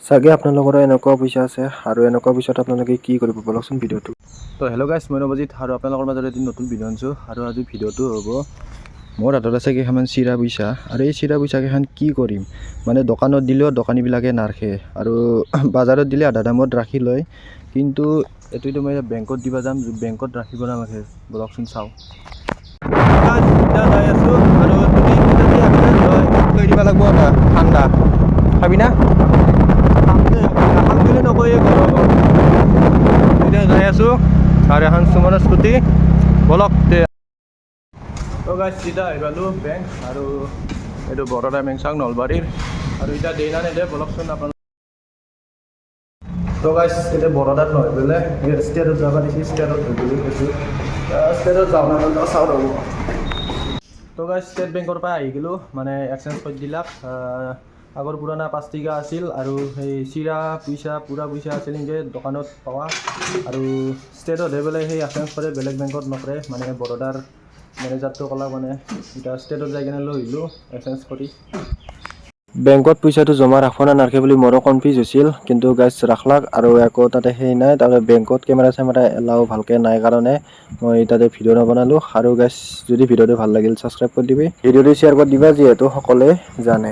চাগে আপোনালোকৰ এনেকুৱা পইচা আছে আৰু এনেকুৱা পইচাত আপোনালোকে কি কৰিব বলকচোন ভিডিঅ'টো। তো হেল্ল' গাইছ, মই নৱজিত আৰু আপোনালোকৰ মাজত এদিন নতুন ভিডিঅ' আনিছোঁ আৰু আজি ভিডিঅ'টো হ'ব মোৰ হাতত আছে কেইখনমান চিৰা পইচা আৰু এই চিৰা পইচাকেইখন কি কৰিম মানে দোকানত দিলেও দোকানীবিলাকে নাৰাখে আৰু বজাৰত দিলে আধা দামত ৰাখি লয়, কিন্তু এইটো মই বেংকত দিব যাম, বেংকত ৰাখিব নালাগে বলকচোন চাওঁ। যাই আছোঁ আৰু লৈ দিব লাগিব এটা ঠাণ্ডা খাবি না বুলি নকয় গৰমত এতিয়া যাই আছোঁ আৰু এখন সুমনৰ স্কুটি বলক তো গাইছ চিধা আহি পালোঁ বেংক আৰু এইটো বৰদা বেংক চাওক নলবাৰীৰ আৰু এতিয়া দেই না নেদে বলকচোন আপোনালোক। তো গাইছ এতিয়া বৰদাত নহয় বোলে ষ্টেটত যাব দিছে, ষ্টেটত হৈ বুলি কৈছোঁ, ষ্টেটত যাওঁ না চাওঁ ৰ'ব। তো গাইছ ষ্টেট বেংকৰ পৰা আহি গ'লোঁ, মানে এক্সচেঞ্জ কৰি দিলাক। আগৰ পুৰণা 5 টকা আছিল আৰু সেই চিৰা পইচা পুৰা পইচা আছিল নেকি দোকানত পোৱা, আৰু ষ্টেটত হৈ পেলাই সেই এক্সচেঞ্জ কৰে, বেলেগ বেংকত নকৰে। মানে বৰোদাৰ মেনেজাৰটো ক'লা মানে এতিয়া ষ্টেটত যাই কিনে লৈ আহিলোঁ এক্সচেঞ্জ কৰি। বেংকত পইচাটো জমা ৰাখিব না নাৰাখে বুলি মোৰো কনফিউজ হৈছিল, কিন্তু গাইছ ৰাখলাক আৰু একো তাতে সেই নাই। তাৰপৰা বেংকত কেমেৰা চেমেৰা এলাও ভালকৈ নাই কাৰণে মই তাতে ভিডিঅ' নবনালোঁ। আৰু গাইছ যদি ভিডিঅ'টো ভাল লাগিল ছাবস্ক্ৰাইব কৰি দিবি, ভিডিঅ'টো শ্বেয়াৰ কৰি দিবা যিহেতু সকলোৱে জানে।